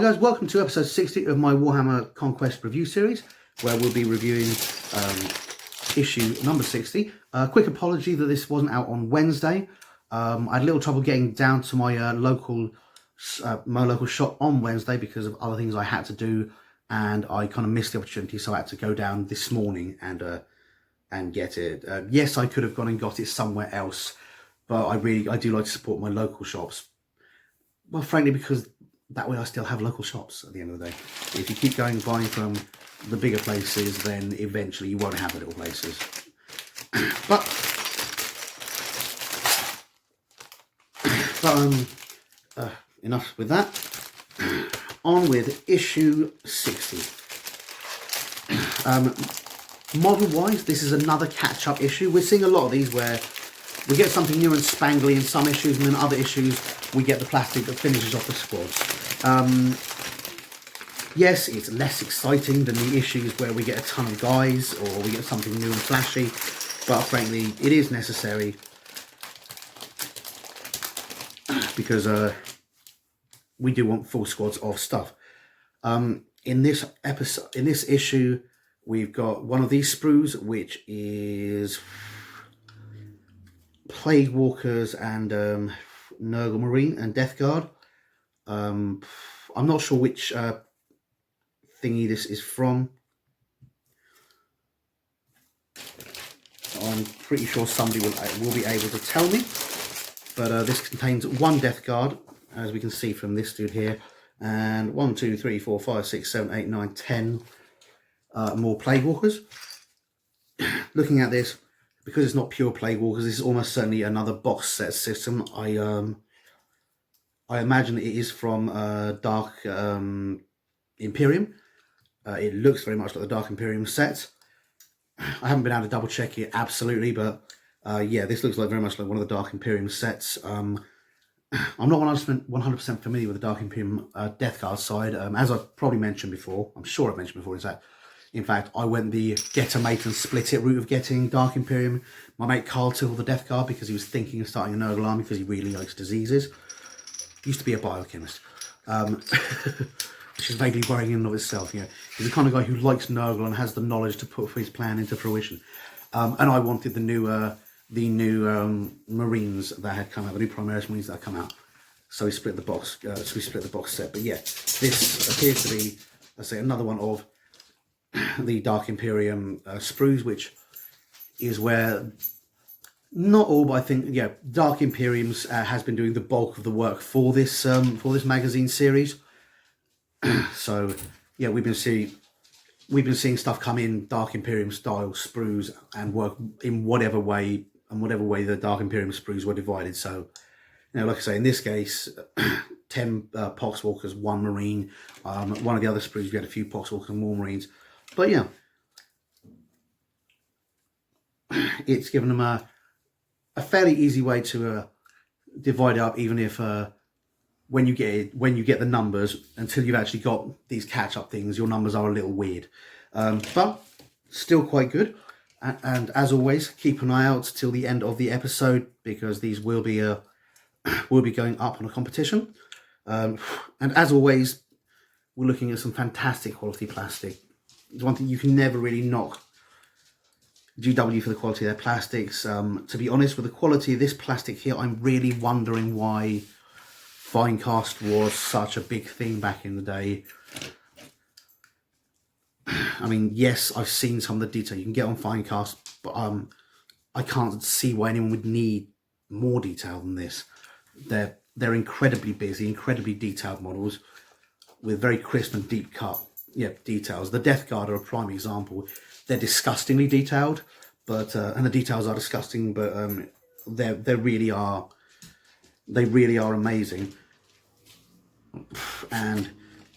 Hi guys, welcome to episode 60 of my Warhammer Conquest review series, where we'll be reviewing issue number 60. Quick apology that this wasn't out on Wednesday. I had a little trouble getting down to my local shop on Wednesday because of other things I had to do, and I kind of missed the opportunity, so I had to go down this morning and get it. Yes, I could have gone and got it somewhere else, but I do like to support my local shops. Well, frankly, because that way I still have local shops at the end of the day. If you keep going buying from the bigger places, then eventually you won't have the little places. but enough with that. On with issue 60. Model-wise, this is another catch-up issue. We're seeing a lot of these where we get something new and spangly in some issues, and in other issues we get the plastic that finishes off the squads. Yes, it's less exciting than the issues where we get a ton of guys or we get something new and flashy, but frankly it is necessary because we do want full squads of stuff. In this issue, we've got one of these sprues, which is Plague Walkers and Nurgle Marine and Death Guard. I'm not sure which thingy this is from. I'm pretty sure somebody will be able to tell me. But this contains one Death Guard, as we can see from this dude here, and 1, 2, 3, 4, 5, 6, 7, 8, 9, 10 more Plague Walkers. Looking at this, because it's not pure Plague Walkers, this is almost certainly another box set system. I imagine it is from Dark Imperium. It looks very much like the Dark Imperium set. I haven't been able to double check it absolutely, but yeah, this looks like very much like one of the Dark Imperium sets. I'm not 100% familiar with the Dark Imperium Death Guard side. As I've probably mentioned before, I'm sure I've mentioned before, is that in fact I went the get a mate and split it route of getting Dark Imperium. My mate Carl took all the Death Guard because he was thinking of starting a Nurgle army because he really likes diseases. He used to be a biochemist, which is vaguely worrying in and of itself. You know, he's the kind of guy who likes Nurgle and has the knowledge to put his plan into fruition. And I wanted the new Marines that had come out, the new Primaris Marines that had come out. So we split the box. Set. But yeah, this appears to be, let's say, another one of the Dark Imperium sprues, which is where not all, but I think yeah, Dark Imperium's has been doing the bulk of the work for this magazine series. So yeah, we've been seeing stuff come in Dark Imperium style sprues and work in whatever way the Dark Imperium sprues were divided. So, you know, like I say, in this case, 10 Poxwalkers, 1 Marine. One of the other sprues we had a few Poxwalkers and more Marines. But yeah, it's given them a fairly easy way to divide up, even if when you get the numbers, until you've actually got these catch-up things, your numbers are a little weird. But still quite good. And as always, keep an eye out till the end of the episode, because these will be going up on a competition. And as always, we're looking at some fantastic quality plastic. It's one thing you can never really knock GW for the quality of their plastics. To be honest, with the quality of this plastic here, I'm really wondering why Finecast was such a big thing back in the day. I mean, yes, I've seen some of the detail you can get on Finecast, but I can't see why anyone would need more detail than this. They're incredibly busy, incredibly detailed models with very crisp and deep cut details. The Death Guard are a prime example. They're disgustingly detailed, but and the details are disgusting, but they really are amazing. And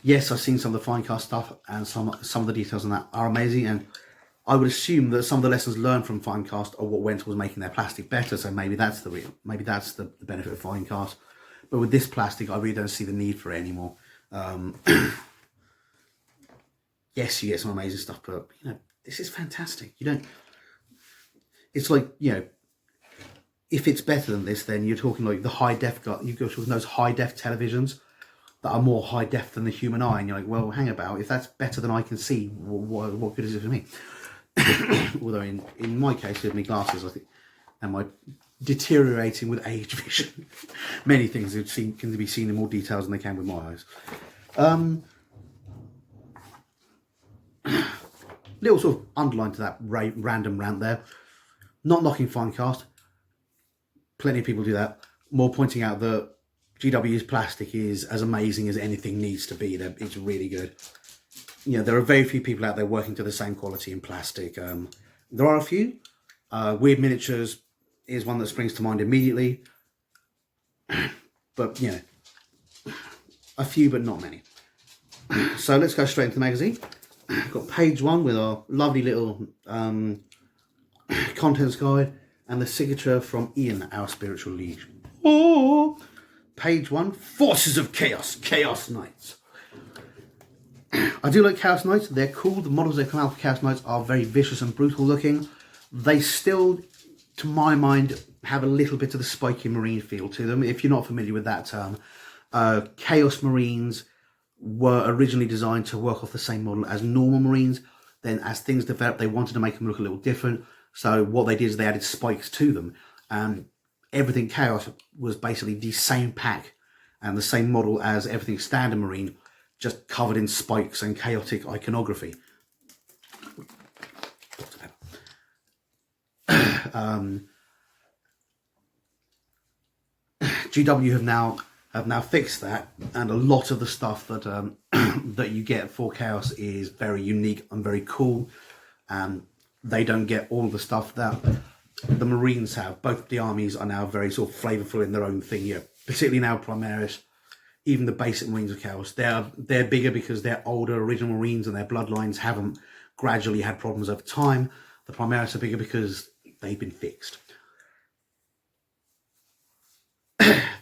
yes, I've seen some of the Finecast stuff, and some of the details on that are amazing. And I would assume that some of the lessons learned from Finecast are what went towards making their plastic better. So maybe that's the benefit of Finecast. But with this plastic, I really don't see the need for it anymore. Yes, you get some amazing stuff, but you know, this is fantastic. You don't. It's like, you know, if it's better than this, then you're talking like the high def. You're talking those high def televisions that are more high def than the human eye, and you're like, well, hang about, if that's better than I can see, what good is it for me? Although in my case, with my glasses, I think, and my deteriorating with age vision, many things can be seen in more details than they can with my eyes. Little sort of underline to that random rant there. Not knocking Finecast. Plenty of people do that. More pointing out that GW's plastic is as amazing as anything needs to be. It's really good. You know, there are very few people out there working to the same quality in plastic. There are a few. Weird Miniatures is one that springs to mind immediately. But, you know, a few, but not many. So let's go straight into the magazine. We've got page 1 with our lovely little contents guide and the signature from Ian, our spiritual liege. Oh, page 1, Forces of Chaos, Chaos Knights. I do like Chaos Knights. They're cool. The models that come out for Chaos Knights are very vicious and brutal looking. They still, to my mind, have a little bit of the spiky marine feel to them. If you're not familiar with that term, Chaos Marines were originally designed to work off the same model as normal Marines. Then as things developed, they wanted to make them look a little different. So what they did is they added spikes to them. Everything Chaos was basically the same pack and the same model as everything Standard Marine, just covered in spikes and chaotic iconography. GW have now fixed that, and a lot of the stuff that that you get for Chaos is very unique and very cool. They don't get all the stuff that the Marines have. Both the armies are now very sort of flavourful in their own thing. Yeah, particularly now Primaris, even the basic Marines of Chaos, they're bigger because they're older original Marines and their bloodlines haven't gradually had problems over time. The Primaris are bigger because they've been fixed.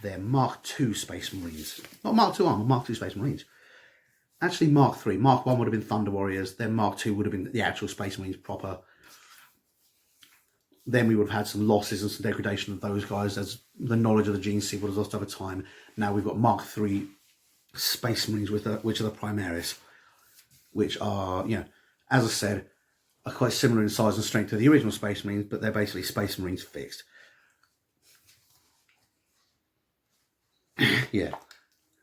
They're Mark II Space Marines. Not Mark II Armour, Mark II Space Marines. Actually Mark III. Mark I would have been Thunder Warriors. Then Mark II would have been the actual Space Marines proper. Then we would have had some losses and some degradation of those guys as the knowledge of the gene seed was lost over time. Now we've got Mark III Space Marines, which are the Primaris, which are, you know, as I said, are quite similar in size and strength to the original Space Marines, but they're basically Space Marines fixed. Yeah.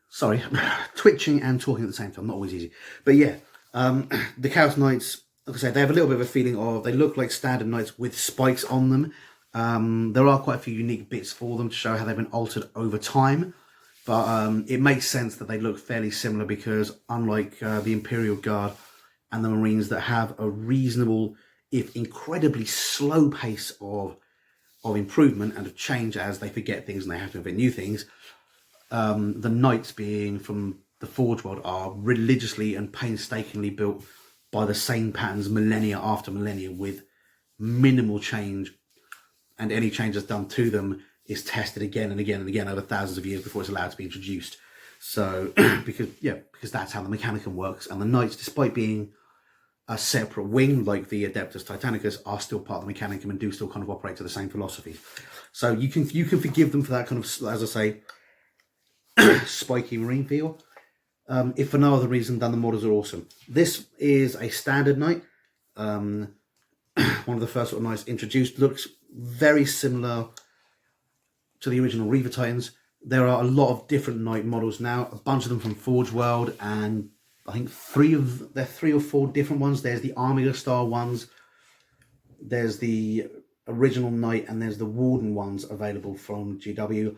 Sorry, twitching and talking at the same time, not always easy. But yeah, the Chaos Knights, like I said, they have a little bit of a feeling of, they look like standard knights with spikes on them. There are quite a few unique bits for them to show how they've been altered over time. But it makes sense that they look fairly similar because unlike the Imperial Guard and the Marines that have a reasonable, if incredibly slow pace of improvement and of change as they forget things and they have to invent new things, the Knights being from the Forge World are religiously and painstakingly built by the same patterns millennia after millennia with minimal change, and any change that's done to them is tested again and again and again over thousands of years before it's allowed to be introduced. So because that's how the Mechanicum works, and the Knights, despite being a separate wing like the Adeptus Titanicus, are still part of the Mechanicum and do still kind of operate to the same philosophy. So you can forgive them for that kind of, as I say, spiky marine feel. If for no other reason than the models are awesome. This is a standard knight. One of the first sort of knights introduced. Looks very similar to the original Reaver Titans. There are a lot of different knight models now. A bunch of them from Forge World, and I think three or four different ones. There's the Armiger style ones. There's the original knight, and there's the Warden ones available from GW.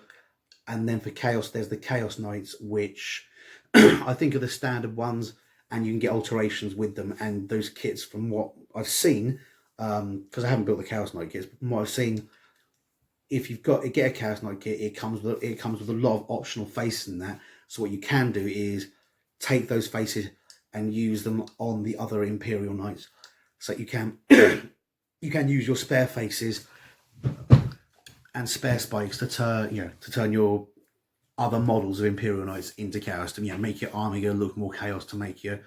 And then for Chaos, there's the Chaos Knights, which I think are the standard ones, and you can get alterations with them. And those kits, from what I've seen, because I haven't built the Chaos Knight kits, but from what I've seen, if you've got get a Chaos Knight kit, it comes with a lot of optional faces in that. So what you can do is take those faces and use them on the other Imperial Knights. So you can use your spare faces and spare spikes to turn your other models of Imperial Knights into Chaos, to make your Armiger look more Chaos, to make your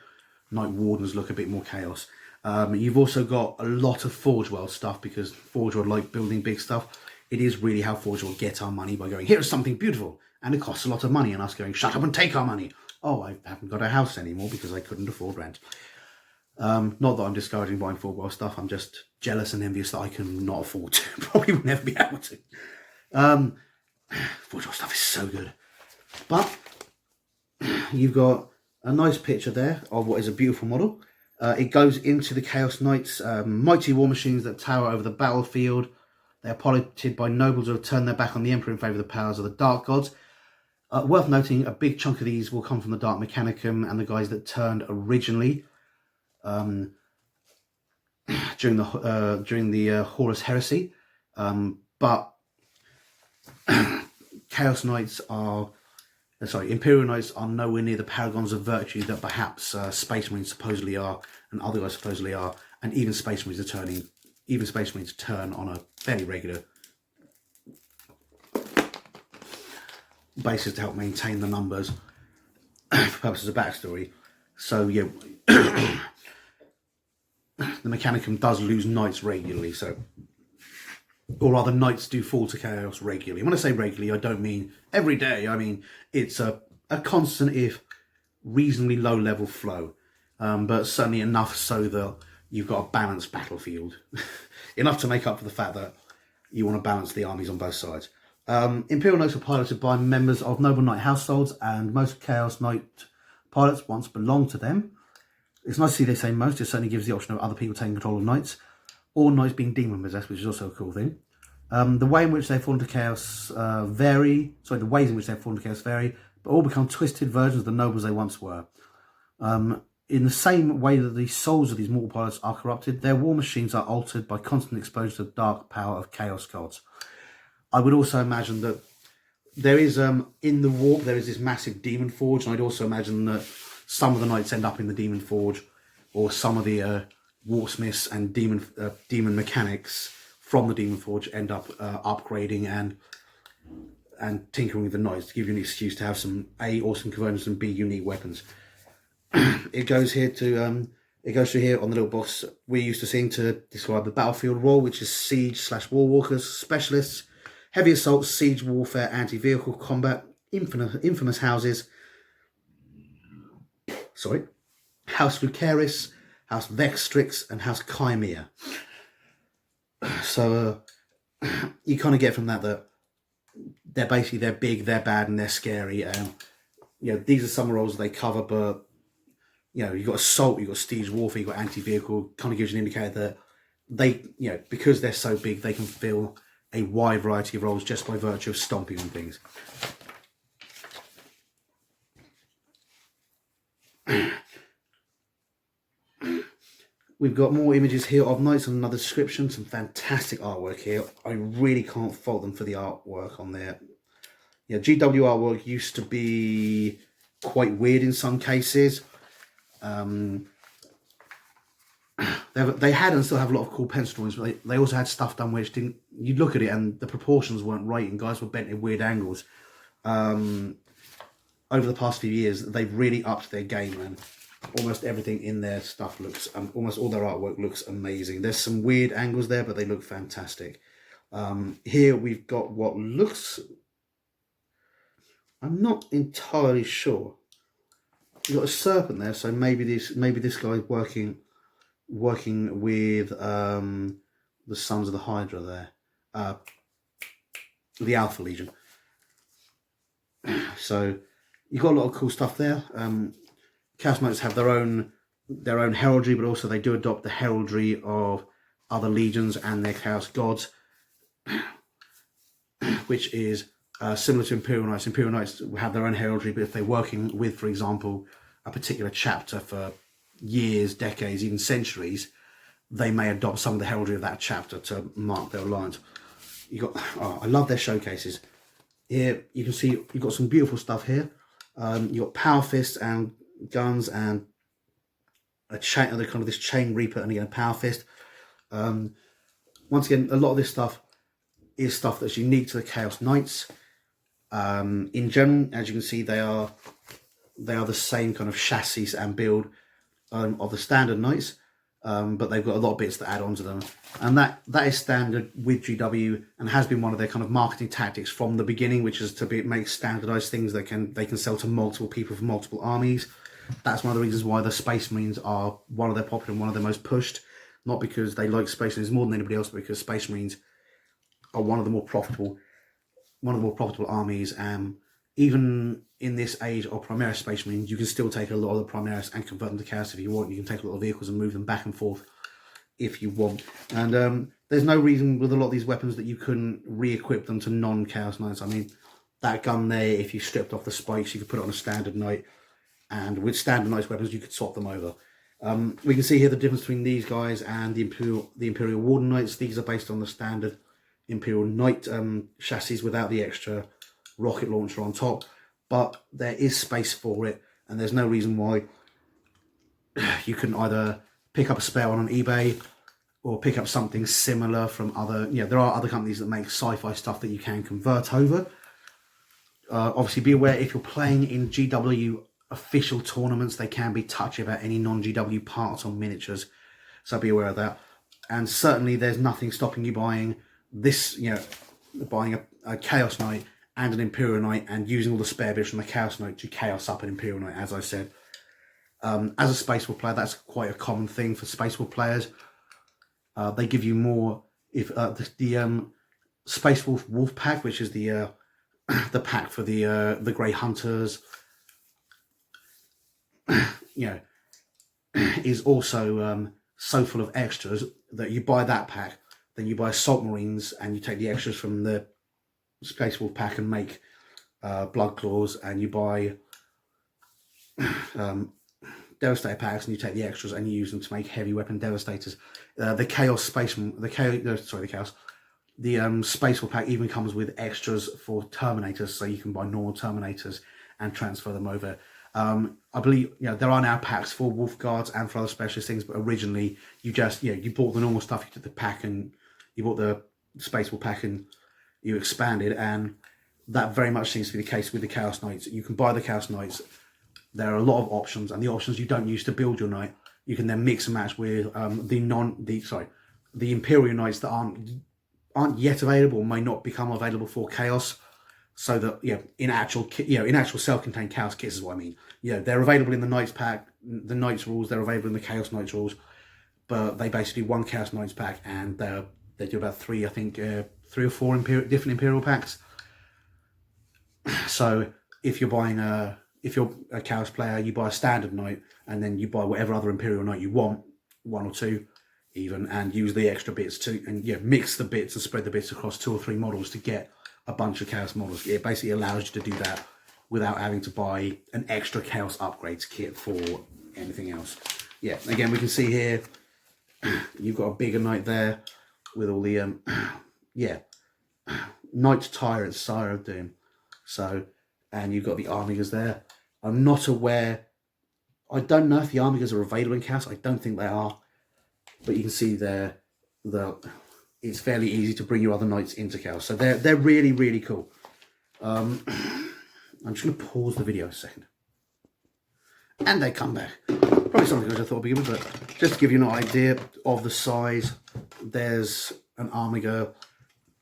Knight Wardens look a bit more Chaos. You've also got a lot of Forge World stuff, because Forge World like building big stuff. It is really how Forge World get our money, by going, here's something beautiful, and it costs a lot of money, and us going, shut up and take our money. oh, I haven't got a house anymore because I couldn't afford rent. Not that I'm discouraging buying 4x stuff. I'm just jealous and envious that I can not afford to. Probably will never be able to. 4x stuff is so good. But you've got a nice picture there of what is a beautiful model. It goes into the Chaos Knights, mighty war machines that tower over the battlefield. They are piloted by nobles who have turned their back on the Emperor in favour of the powers of the Dark Gods. Worth noting, a big chunk of these will come from the Dark Mechanicum and the guys that turned originally during the Horus Heresy. But Chaos Knights are... Imperial Knights are nowhere near the paragons of virtue that perhaps Space Marines supposedly are, and other guys supposedly are, and even Space Marines turn on a fairly regular basis to help maintain the numbers for purposes of backstory. So yeah, the Mechanicum does lose knights regularly, or rather, knights do fall to chaos regularly. When I say regularly, I don't mean every day. I mean, it's a constant, if reasonably low level flow. But certainly enough so that you've got a balanced battlefield. Enough to make up for the fact that you want to balance the armies on both sides. Imperial Knights are piloted by members of noble knight households, and most Chaos Knight pilots once belonged to them. It's nice to see they say most. It certainly gives the option of other people taking control of knights, or knights being demon possessed, which is also a cool thing. The way in which they fall into chaos vary. Sorry, the ways in which they fall into chaos vary, but all become twisted versions of the nobles they once were. In the same way that the souls of these mortal pilots are corrupted, their war machines are altered by constant exposure to the dark power of chaos gods. I would also imagine that there is, in the warp, there is this massive demon forge, and I'd also imagine that some of the knights end up in the demon forge, or some of the warsmiths and demon mechanics from the demon forge end up upgrading and tinkering with the knights to give you an excuse to have some A, awesome conversions, and B, unique weapons. It goes here to it goes through here on the little box we're used to seeing to describe the battlefield role, which is siege/war walkers, specialists, heavy assault, siege warfare, anti-vehicle combat, infamous houses. House Lucaris, House Vextrix, and House Chimera. So you kind of get from that they're big, they're bad, and they're scary. These are some roles they cover, but you've got assault, you've got siege warfare, you've got anti-vehicle. Kind of gives you an indicator that they, because they're so big, they can fill a wide variety of roles just by virtue of stomping on things. We've got more images here of knights and another description. Some fantastic artwork here. I really can't fault them for the artwork on there. GW artwork used to be quite weird in some cases. They had and still have a lot of cool pencil drawings, but they also had stuff done which didn't... You'd look at it and the proportions weren't right, and guys were bent at weird angles. Over the past few years, they've really upped their game, and almost everything in their stuff looks... almost all their artwork looks amazing. There's some weird angles there, but they look fantastic. Here we've got what looks... I'm not entirely sure. You've got a serpent there, so maybe this guy's working with the Sons of the Hydra there, the Alpha Legion. So you've got a lot of cool stuff there. Chaos Knights have their own heraldry, but also they do adopt the heraldry of other legions and their Chaos gods, which is similar to Imperial Knights. Imperial Knights have their own heraldry, but if they're working with, for example, a particular chapter for years, decades, even centuries, they may adopt some of the heraldry of that chapter to mark their alliance. I love their showcases. Here you can see you've got some beautiful stuff here. You've got power fists and guns and a chain, kind of this chain reaper, and again a power fist. Once again, a lot of this stuff is stuff that's unique to the Chaos Knights. In general, as you can see, they are the same kind of chassis and build of the standard knights. but they've got a lot of bits to add on to them. And that is standard with GW, and has been one of their kind of marketing tactics from the beginning, which is to make standardized things that they can sell to multiple people from multiple armies. That's one of the reasons why the Space Marines are one of their popular and one of their most pushed. Not because they like Space Marines more than anybody else, but because Space Marines are one of the more profitable armies. Even in this age of Primaris Space Marines, you can still take a lot of the Primaris and convert them to Chaos if you want. You can take a lot of vehicles and move them back and forth if you want. And there's no reason with a lot of these weapons that you couldn't re-equip them to non-Chaos Knights. I mean, that gun there, if you stripped off the spikes, you could put it on a standard Knight. And with standard Knights weapons, you could swap them over. We can see here the difference between these guys and the Imperial Warden Knights. These are based on the standard Imperial Knight chassis without the extra rocket launcher on top. But there is space for it, and there's no reason why you couldn't either pick up a spare one on eBay or pick up something similar from other... there are other companies that make sci-fi stuff that you can convert over. Obviously, be aware if you're playing in GW official tournaments, they can be touchy about any non-GW parts or miniatures, so be aware of that. And certainly there's nothing stopping you buying this, buying a Chaos Knight and an Imperial Knight and using all the spare bits from the Chaos Knight to Chaos up an Imperial Knight, as I said. As a Space Wolf player, that's quite a common thing for Space Wolf players. They give you more, if the Space Wolf pack, which is the pack for the Grey Hunters, is also so full of extras that you buy that pack, then you buy Salt Marines and you take the extras from the Space Wolf pack and make Blood Claws, and you buy Devastator packs and you take the extras and you use them to make heavy weapon Devastators. The Space Wolf pack even comes with extras for Terminators, so you can buy normal Terminators and transfer them over. I believe there are now packs for Wolf Guards and for other specialist things, but originally you just you bought the normal stuff, you took the pack and you bought the Space Wolf pack and you expanded, and that very much seems to be the case with the Chaos Knights. You can buy the Chaos Knights. There are a lot of options, and the options you don't use to build your knight, you can then mix and match with the Imperial Knights that aren't yet available, may not become available for Chaos. So that in actual self-contained Chaos kits is what I mean. They're available in the Knights pack, the Knights rules. They're available in the Chaos Knights rules, but they basically one Chaos Knights pack, and they do about three or four different Imperial packs. So if you're buying if you're a Chaos player, you buy a standard Knight, and then you buy whatever other Imperial Knight you want, one or two even, and use the extra bits to mix the bits and spread the bits across 2 or 3 models to get a bunch of Chaos models. It basically allows you to do that without having to buy an extra Chaos upgrades kit for anything else. Again, we can see here you've got a bigger Knight there with all the Knight Tyrant, Sire of Doom. So, and you've got the Armigers there. I'm not aware, I don't know if the Armigers are available in Chaos. I don't think they are, but you can see there it's fairly easy to bring your other Knights into Chaos. So they're really, really cool. I'm just going to pause the video a second. And they come back. Probably something I thought I'd begin with, but just to give you an idea of the size, there's an Armiger.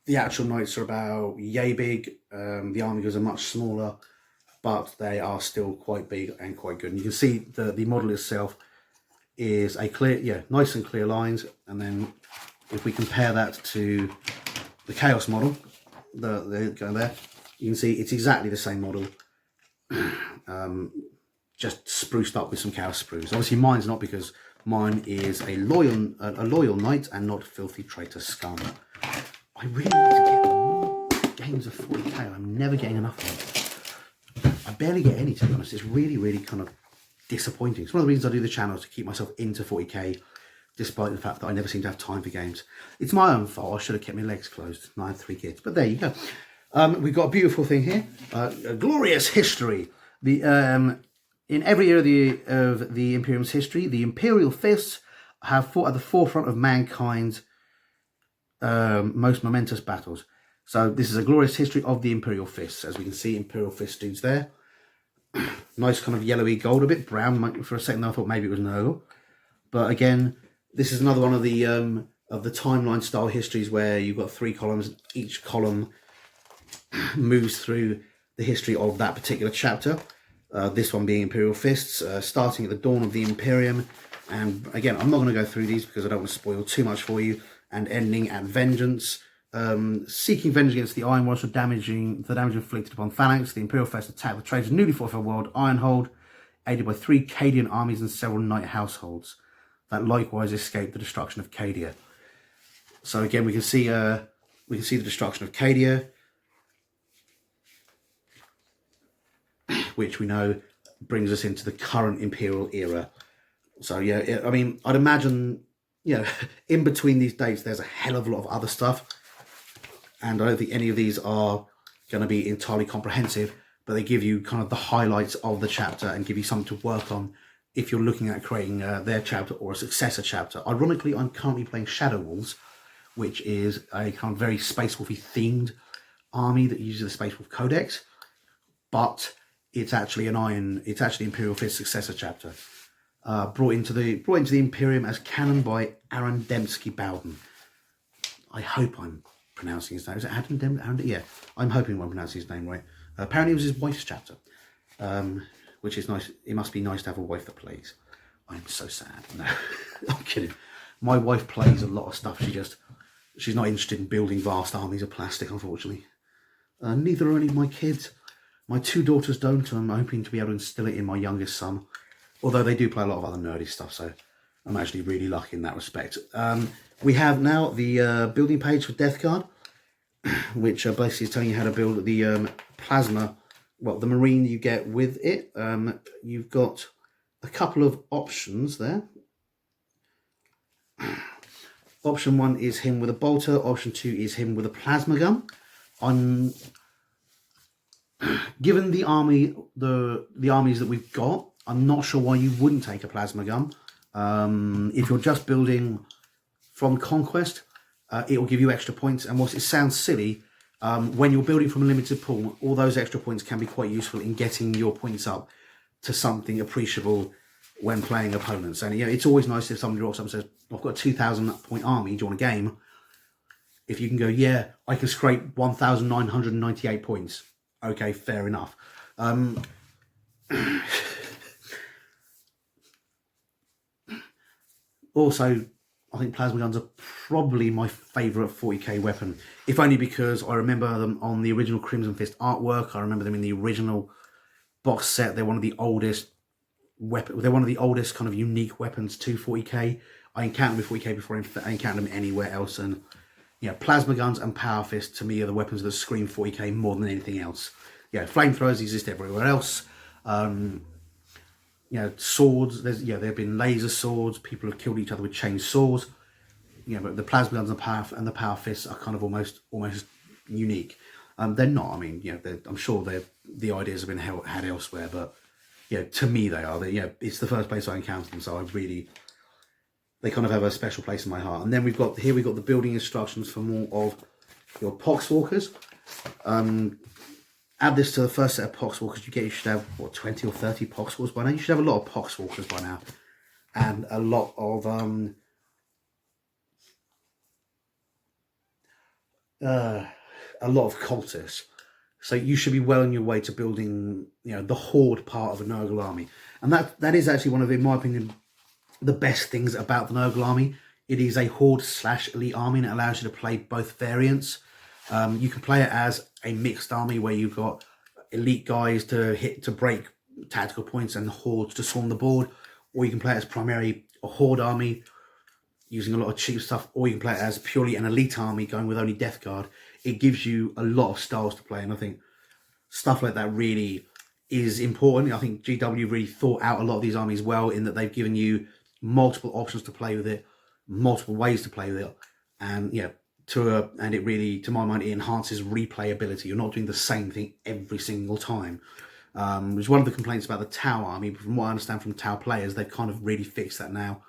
The actual Knights are about yay big. The Armigers are much smaller, but they are still quite big and quite good. And you can see the model itself is a clear, nice and clear lines. And then if we compare that to the Chaos model, going there, you can see it's exactly the same model, just spruced up with some Chaos sprues. Obviously, mine's not, because mine is a loyal Knight and not filthy traitor scum. I really need to get more games of 40k. I'm never getting enough of them. I barely get any, to be honest. It's really, really kind of disappointing. It's one of the reasons I do the channel, is to keep myself into 40k, despite the fact that I never seem to have time for games. It's my own fault. I should have kept my legs closed. I have 3 kids, but there you go. We've got a beautiful thing here, a glorious history. In every era of the Imperium's history, the Imperial Fists have fought at the forefront of mankind's most momentous battles. So this is a glorious history of the Imperial Fists. As we can see, Imperial Fist dudes there. Nice kind of yellowy gold, a bit brown. For a second I thought maybe it was no. But again, This is another one of the timeline style histories where you've got 3 columns. Each column moves through the history of that particular chapter. This one being Imperial Fists, starting at the dawn of the Imperium. And again, I'm not going to go through these because I don't want to spoil too much for you. And ending at Vengeance. Seeking vengeance against the Iron Watch for the damage inflicted upon Phalanx. The Imperial Fist attacked the traitors' newly fortified world, Ironhold, aided by 3 Cadian armies and several knight households that likewise escaped the destruction of Cadia. So again, we can see the destruction of Cadia, which we know brings us into the current Imperial era. So yeah, I mean, I'd imagine, you know, in between these dates, there's a hell of a lot of other stuff, and I don't think any of these are going to be entirely comprehensive, but they give you kind of the highlights of the chapter and give you something to work on if you're looking at creating their chapter or a successor chapter. Ironically, I'm currently playing Shadow Wolves, which is a kind of very Space Wolfy themed army that uses the Space Wolf Codex, but it's actually Imperial Fist successor chapter, brought into the Imperium as canon by Aaron Dembski Bowden. I hope I'm pronouncing his name. Is it Adam Dembski? Yeah, I'm hoping I'm pronouncing his name right. Apparently, it was his wife's chapter. Which is nice. It must be nice to have a wife that plays. I'm so sad. No, I'm kidding. My wife plays a lot of stuff. She's not interested in building vast armies of plastic, unfortunately. Neither are any of my kids. My 2 daughters don't, and I'm hoping to be able to instill it in my youngest son. Although they do play a lot of other nerdy stuff, so I'm actually really lucky in that respect. We have now the building page for Death Guard, which basically is telling you how to build the plasma. Well, the Marine you get with it. You've got a couple of options there. Option 1 is him with a bolter. Option 2 is him with a plasma gun. Given the army, the armies that we've got, I'm not sure why you wouldn't take a plasma gun. If you're just building from Conquest, it will give you extra points. And whilst it sounds silly, when you're building from a limited pool, all those extra points can be quite useful in getting your points up to something appreciable when playing opponents. And you know, it's always nice if somebody rocks up and says, I've got a 2,000 point army, do you want a game? If you can go, yeah, I can scrape 1,998 points. Okay, fair enough. Also, I think plasma guns are probably my favourite 40k weapon, if only because I remember them on the original Crimson Fist artwork. I remember them in the original box set. They're one of the oldest They're one of the oldest kind of unique weapons to 40k. I encountered them with 40k before I encountered them anywhere else, and yeah, plasma guns and power fists to me are the weapons that scream 40k more than anything else. Yeah, flamethrowers exist everywhere else. You know, swords. There have been laser swords. People have killed each other with chainsaws. You know, but the plasma guns and the power fists are kind of almost unique. They're not. I mean, you know, I'm sure the ideas have been had elsewhere, but yeah, to me they are. It's the first place I encountered them, so they kind of have a special place in my heart. And then we've got the building instructions for more of your poxwalkers. Add this to the first set of poxwalkers you should have, what, 20 or 30 poxwalkers by now? You should have a lot of poxwalkers by now. And a lot of cultists. So you should be well on your way to building, you know, the horde part of a Nurgle army. And that is actually one of, in my opinion, the best things about the Nurgle army. It is a horde / elite army, and it allows you to play both variants. You can play it as a mixed army where you've got elite guys to break tactical points and hordes to swarm the board, or you can play it as primarily a horde army using a lot of cheap stuff, or you can play it as purely an elite army going with only Death Guard. It gives you a lot of styles to play, and I think stuff like that really is important. I think GW really thought out a lot of these armies well, in that they've given you multiple options to play with it, multiple ways to play with it, and yeah, and it really, to my mind, it enhances replayability. You're not doing the same thing every single time, which is one of the complaints about the Tau army. But from what I understand from Tau players, they've kind of really fixed that now.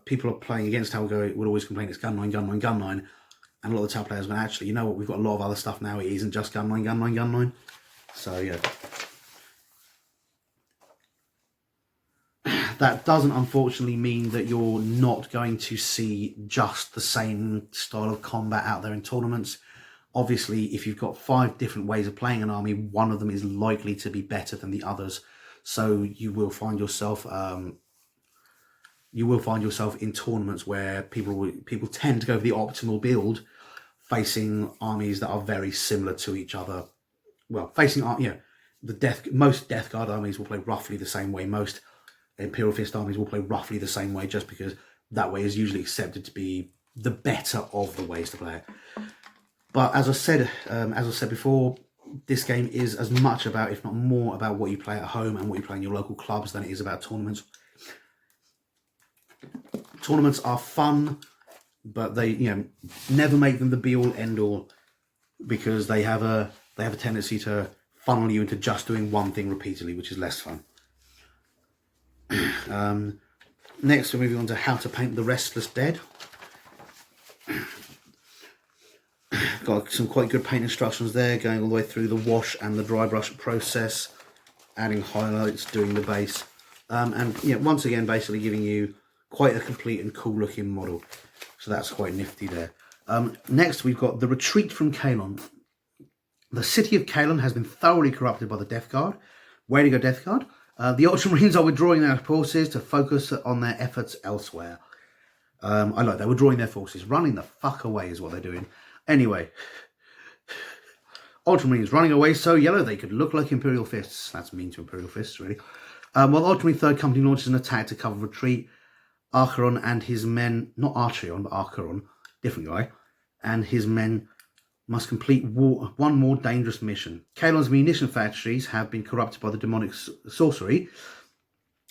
People are playing against Tau would always complain it's gunline, gunline, gunline, and a lot of the Tau players went, actually, you know what, we've got a lot of other stuff now. It isn't just gunline, gunline, gunline. So yeah, That doesn't unfortunately mean that you're not going to see just the same style of combat out there in tournaments. Obviously, if you've got 5 different ways of playing an army, one of them is likely to be better than the others. So you will find yourself in tournaments where people tend to go for the optimal build, facing armies that are very similar to each other. Well, most Death Guard armies will play roughly the same way. Most Imperial Fist armies will play roughly the same way, just because that way is usually accepted to be the better of the ways to play it. But as I said before, this game is as much about, if not more, about what you play at home and what you play in your local clubs than it is about tournaments. Tournaments are fun, but they never make them the be all end all, because they have a tendency to funnel you into just doing one thing repeatedly, which is less fun. Next, we're moving on to how to paint the Restless Dead. Got some quite good paint instructions there, going all the way through the wash and the dry brush process, adding highlights, doing the base, and once again, basically giving you quite a complete and cool looking model. So that's quite nifty there. Next, we've got the Retreat from Kalon. The city of Kalon has been thoroughly corrupted by the Death Guard. Way to go, Death Guard. The Ultramarines are withdrawing their forces to focus on their efforts elsewhere. I like that. Withdrawing their forces. Running the fuck away is what they're doing. Anyway. Ultramarines running away so yellow they could look like Imperial Fists. That's mean to Imperial Fists, really. While Ultramarine 3rd Company launches an attack to cover retreat, Archeron and his men, not Archeon, but Archeron, different guy, and his men must complete one more dangerous mission. Kalon's munition factories have been corrupted by the demonic sorcery.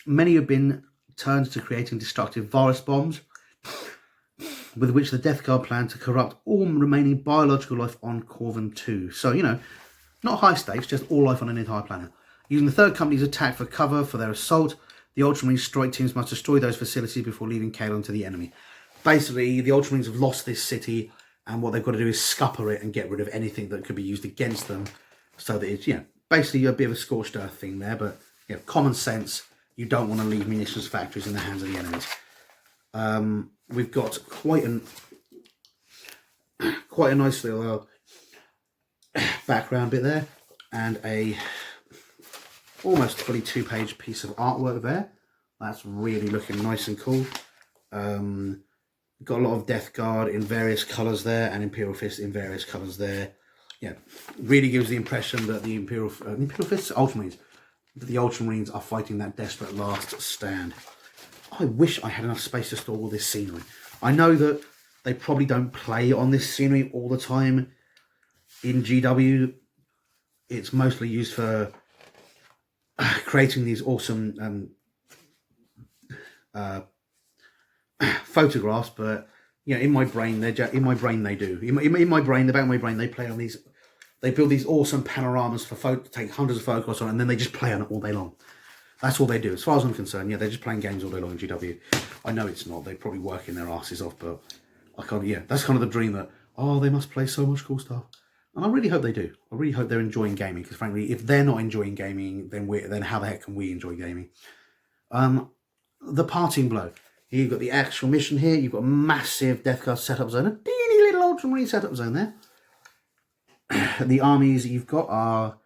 Many have been turned to creating destructive virus bombs, with which the Death Guard plan to corrupt all remaining biological life on Corvan 2. So, not high stakes, just all life on an entire planet. Using the 3rd Company's attack for cover for their assault, the Ultramarine strike teams must destroy those facilities before leaving Kalon to the enemy. Basically, the Ultramarines have lost this city, and what they've got to do is scupper it and get rid of anything that could be used against them, so that it's, basically a bit of a scorched earth thing there, but, common sense, you don't want to leave munitions factories in the hands of the enemies. We've got quite a nice little background bit there, and a almost fully 2-page piece of artwork there. That's really looking nice and cool. Got a lot of Death Guard in various colours there, and Imperial Fist in various colours there. Really gives the impression that the Imperial Fists, Ultramarines, that the Ultramarines are fighting that desperate last stand. I wish I had enough space to store all this scenery. I know that they probably don't play on this scenery all the time in GW. It's mostly used for creating these awesome photographs, but in my brain they do. In my brain, the back of my brain, they play on these. They build these awesome panoramas for take hundreds of photographs on, and then they just play on it all day long. That's all they do. As far as I'm concerned, they're just playing games all day long in GW. I know it's not. They're probably working their asses off, but I can't. That's kind of the dream that, they must play so much cool stuff. And I really hope they do. I really hope they're enjoying gaming, because frankly, if they're not enjoying gaming, then how the heck can we enjoy gaming? The parting blow. Here you've got the actual mission here. You've got a massive Death Guard setup zone. A teeny little Ultramarine setup zone there. The armies you've got are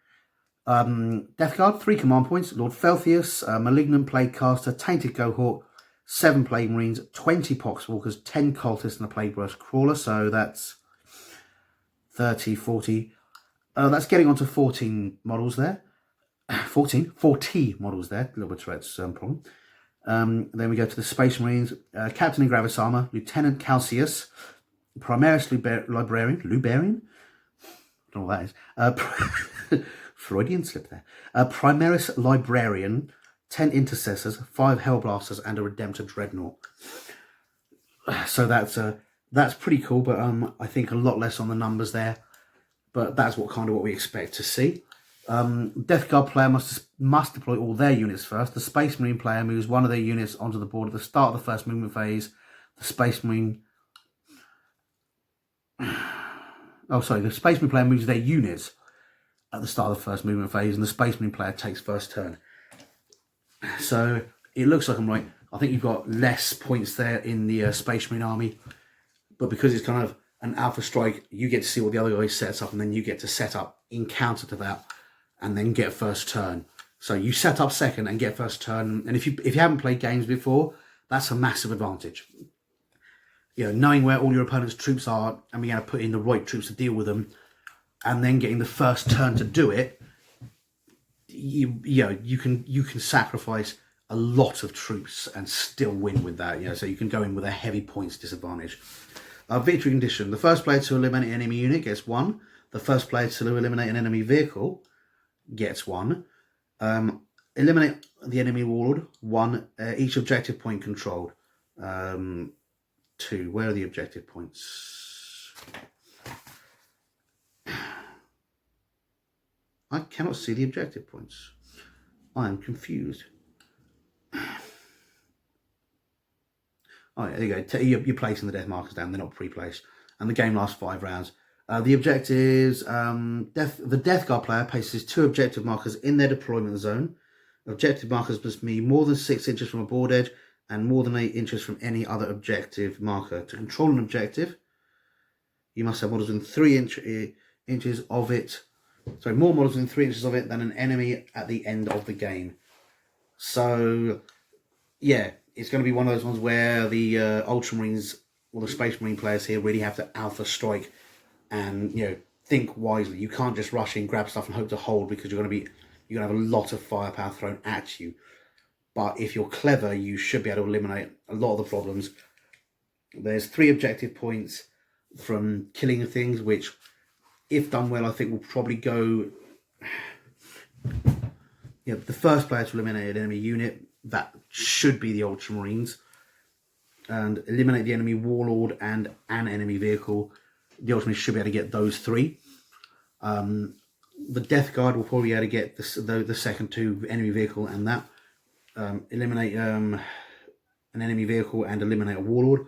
Death Guard, 3 command points. Lord Felthius, Malignant Plague Caster, Tainted Gohawk, 7 Plague Marines, 20 Poxwalkers, 10 Cultists, and a Plague Burst Crawler. So that's 30, 40. That's getting onto 14 models there. 40 models there. A little bit of Tourette's problem. Then we go to the Space Marines. Captain in Gravis Armor, Lieutenant Calcius, Primaris Luberian? I don't know what that is. Freudian slip there. Primaris Librarian, 10 Intercessors, 5 Hellblasters, and a Redemptor Dreadnought. So that's pretty cool, but I think a lot less on the numbers there. But that's what we expect to see. Death Guard player must deploy all their units first. The Space Marine player moves one of their units onto the board at the start of the first movement phase. The Space Marine player moves their units at the start of the first movement phase, and the Space Marine player takes first turn. So it looks like I'm right. I think you've got less points there in the Space Marine army, but because it's kind of an alpha strike, you get to see what the other guy sets up, and then you get to set up in counter to that, and then get first turn. So you set up second and get first turn, and if you haven't played games before, that's a massive advantage. You know, knowing where all your opponent's troops are and being able to put in the right troops to deal with them, and then getting the first turn to do it, you can sacrifice a lot of troops and still win with that. You know, so you can go in with a heavy points disadvantage. Victory condition: the first player to eliminate an enemy unit gets 1. The first player to eliminate an enemy vehicle gets 1. Eliminate the enemy warlord, 1. Each objective point controlled. 2. Where are the objective points? I cannot see the objective points. I am confused. Oh, yeah, there you go. You're placing the death markers down. They're not pre-placed. And the game lasts 5 rounds. The objectives, the Death Guard player places 2 objective markers in their deployment zone. Objective markers must be more than 6 inches from a board edge and more than 8 inches from any other objective marker. To control an objective, you must have models within 3 inches of it. Sorry, more models within 3 inches of it than an enemy at the end of the game. So, yeah, it's going to be one of those ones where the Ultramarines or the Space Marine players here really have to alpha strike and, you know, think wisely. You can't just rush in, grab stuff and hope to hold, because you're going to have a lot of firepower thrown at you. But if you're clever, you should be able to eliminate a lot of the problems. There's 3 objective points from killing things, which, if done well, I think will probably go... You know, the first player to eliminate an enemy unit, that should be the Ultramarines. And eliminate the enemy warlord and an enemy vehicle. The Ultramarines should be able to get those 3. The Death Guard will probably be able to get the second 2, enemy vehicle and that. Eliminate an enemy vehicle and eliminate a warlord.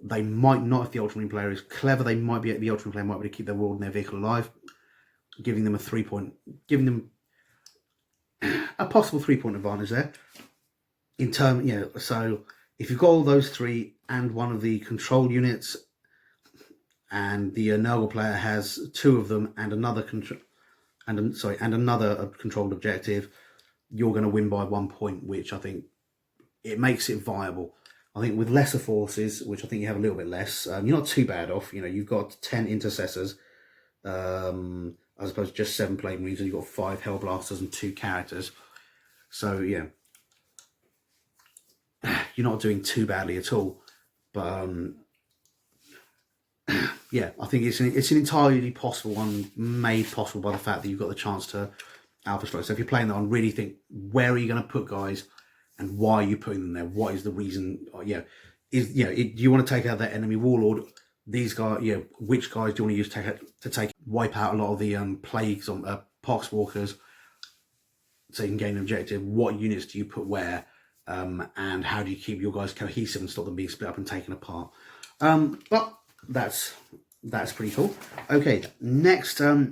They might not, if the Ultramarine player is clever, the Ultramarine player might be able to keep their warlord and their vehicle alive, giving them a possible 3-point advantage there. So if you've got all those 3 and one of the control units, and the Nurgle player has 2 of them and another controlled objective, you're going to win by 1 point, which I think it makes it viable. I think with lesser forces, which I think you have a little bit less, you're not too bad off. You know, you've got 10 intercessors, as opposed to just 7 plague marines, and you've got 5 hellblasters and 2 characters. So yeah, you're not doing too badly at all. But yeah, I think it's an entirely possible one, made possible by the fact that you've got the chance to alpha strike. So if you're playing that one, really think, where are you going to put guys, and why are you putting them there? What is the reason? Do you want to take out that enemy warlord? These guys, which guys do you want to use to wipe out a lot of the plagues on pox walkers, so you can gain an objective? What units do you put where, and how do you keep your guys cohesive and stop them being split up and taken apart? But that's pretty cool. Okay, next issue.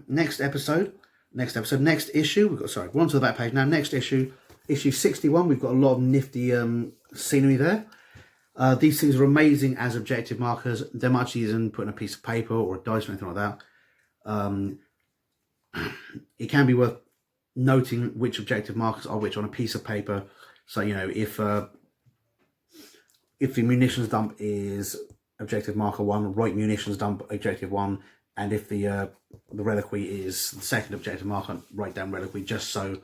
We're on to the back page now. Next issue 61. We've got a lot of nifty scenery there. These things are amazing as objective markers. They're much easier than putting a piece of paper or a dice or anything like that. It can be worth noting which objective markers are which on a piece of paper. So, you know, if the munitions dump is objective marker 1, right munitions dump objective 1, and if the reliquary is the second objective marker, write down reliquary, just so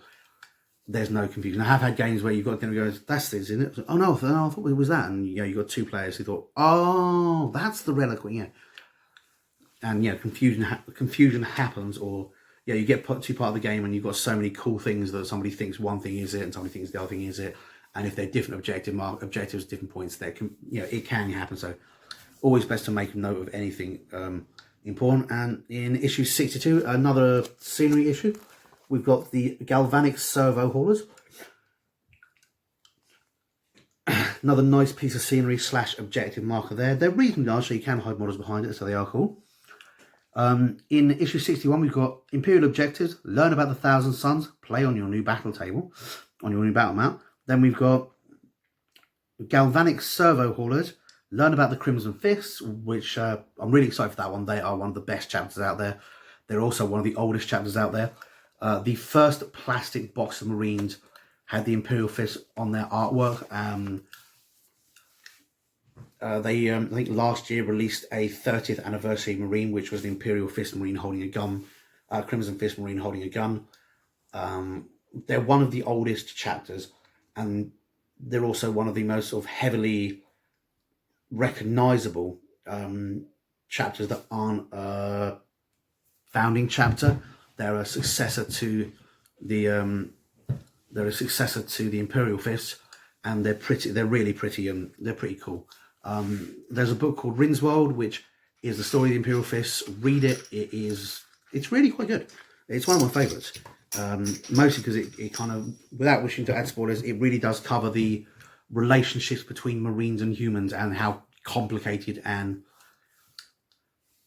there's no confusion. I have had games where you've got to go, that's this, isn't it? Oh no, I thought it was that. And you've got 2 players who thought, oh, that's the reliquary, yeah. And confusion happens, or you get put to part of the game and you've got so many cool things that somebody thinks one thing is it and somebody thinks the other thing is it. And if they're different objectives, different points, it can happen. So always best to make a note of anything important. And in issue 62, another scenery issue, we've got the galvanic servo haulers. Another nice piece of scenery / objective marker there. They're reasonably large, so you can hide models behind it, so they are cool. In issue 61, we've got Imperial objectives. Learn about the Thousand Suns. Play on your new battle table, on your new battle map. Then we've got Galvanic Servo Haulers. Learn about the Crimson Fists, which I'm really excited for that one. They are one of the best chapters out there. They're also one of the oldest chapters out there. The first plastic box of Marines had the Imperial Fist on their artwork. They, I think last year, released a 30th anniversary Marine, which was the Imperial Fist Marine holding a gun, Crimson Fist Marine holding a gun. They're one of the oldest chapters, and they're also one of the most sort of heavily recognizable chapters that aren't a founding chapter. They're a successor to the Imperial Fist, and they're really pretty, they're pretty cool. There's a book called Rinswold, which is the story of the Imperial Fists. Read it. It's really quite good. It's one of my favourites. Mostly because it kind of, without wishing to add spoilers, it really does cover the relationships between Marines and humans and how complicated and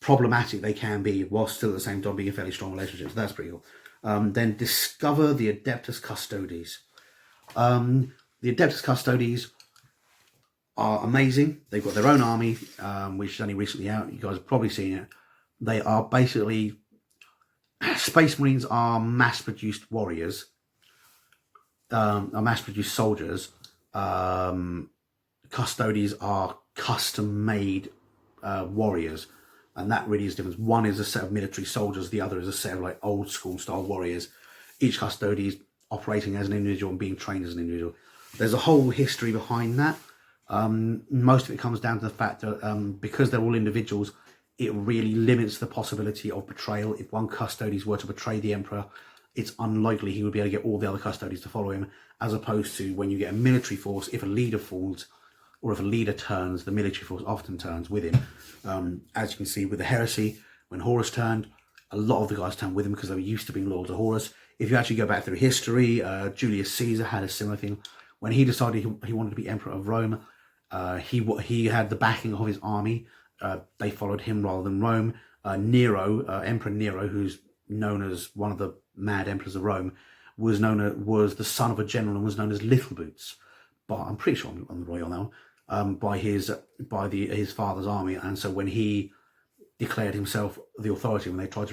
problematic they can be, while still at the same time being a fairly strong relationship. So that's pretty cool. Then discover the Adeptus Custodes. The Adeptus Custodes are amazing. They've got their own army, which is only recently out. You guys have probably seen it. They are basically, Space Marines are mass-produced warriors, are mass-produced soldiers. Custodes are custom-made warriors, and that really is the difference. One is a set of military soldiers, the other is a set of like old-school style warriors. Each custode is operating as an individual and being trained as an individual. There's a whole history behind that. Most of it comes down to the fact that because they're all individuals, it really limits the possibility of betrayal. If one custodes were to betray the Emperor, it's unlikely he would be able to get all the other custodes to follow him, as opposed to when you get a military force, if a leader falls, or if a leader turns, the military force often turns with him. As you can see with the Heresy, when Horus turned, a lot of the guys turned with him because they were used to being loyal to Horus. If you actually go back through history, Julius Caesar had a similar thing. When he decided he wanted to be Emperor of Rome, he had the backing of his army. They followed him rather than Rome. Nero, Emperor Nero, who's known as one of the mad emperors of Rome, was the son of a general and was known as Little Boots. But I'm pretty sure I'm right on that one. By his father's army, and so when he declared himself the authority, when they tried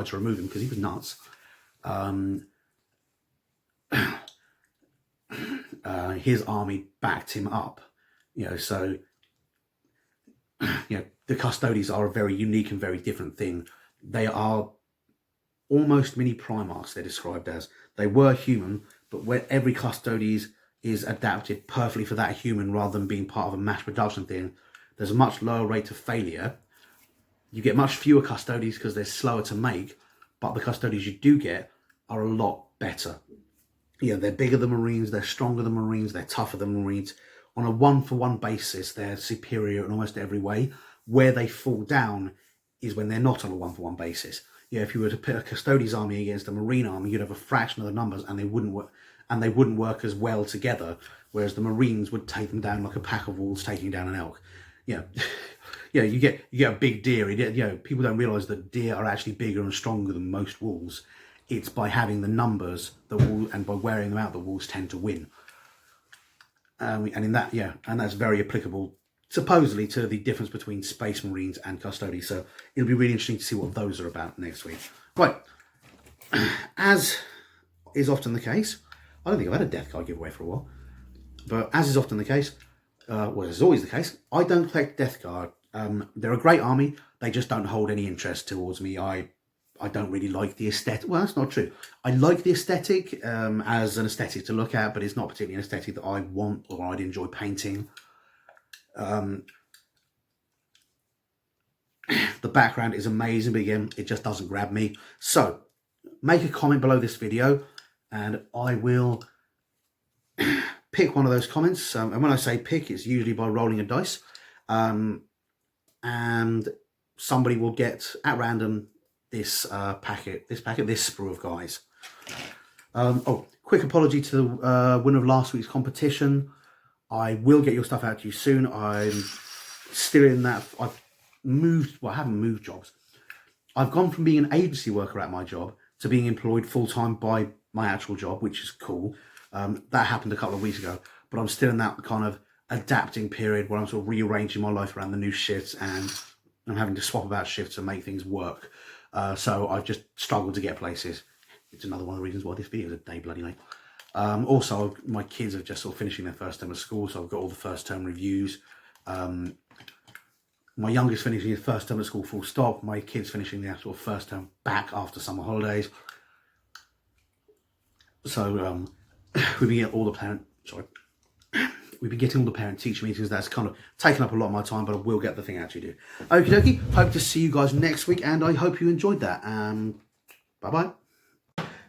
to remove him because he was nuts, his army backed him up. So the Custodes are a very unique and very different thing. They are almost mini Primarchs, they're described as. They were human, but where every Custodes is adapted perfectly for that human rather than being part of a mass production thing, there's a much lower rate of failure. You get much fewer Custodes because they're slower to make, but the Custodes you do get are a lot better. They're bigger than Marines, they're stronger than Marines, they're tougher than Marines. On a one-for-one basis, they're superior in almost every way. Where they fall down is when they're not on a one-for-one basis. If you were to put a Custodes army against a Marine army, you'd have a fraction of the numbers, and they wouldn't work as well together. Whereas the Marines would take them down like a pack of wolves taking down an elk. You get a big deer. People don't realise that deer are actually bigger and stronger than most wolves. It's by having the numbers and by wearing them out, the wolves tend to win. And that's very applicable, supposedly, to the difference between Space Marines and Custodes. So it'll be really interesting to see what those are about next week. Right, as is often the case, I don't think I've had a Death Card giveaway for a while, but as is often the case, as is always the case, I don't collect Death Card. They're a great army, they just don't hold any interest towards me. I don't really like the aesthetic. Well, that's not true. I like the aesthetic as an aesthetic to look at, but it's not particularly an aesthetic that I want or I'd enjoy painting. The background is amazing, but again, it just doesn't grab me. So, make a comment below this video, and I will pick one of those comments. And when I say pick, it's usually by rolling a dice. And somebody will get, at random, this sprue of guys. Quick apology to the winner of last week's competition. I will get your stuff out to you soon. I'm still in that. I haven't moved jobs. I've gone from being an agency worker at my job to being employed full-time by my actual job, which is cool. That happened a couple of weeks ago, but I'm still in that kind of, adapting period where I'm sort of rearranging my life around the new shifts, and I'm having to swap about shifts and make things work. So I've just struggled to get places. It's another one of the reasons why this video is a day bloody late. Also, my kids are just sort of finishing their first term of school, so I've got all the first term reviews. My youngest finishing his first term at school full stop. My kid's finishing their sort of first term back after summer holidays. So we've been getting all the parent teacher meetings. That's kind of taken up a lot of my time, but I will get the thing out to you. Okie dokie. Hope to see you guys next week, and I hope you enjoyed that. Bye bye.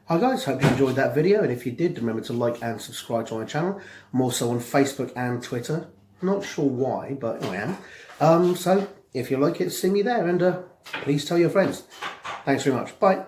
Hi guys, hope you enjoyed that video, and if you did, remember to like and subscribe to my channel. I'm also on Facebook and Twitter. Not sure why, but I am. So if you like it, see me there, and please tell your friends. Thanks very much. Bye.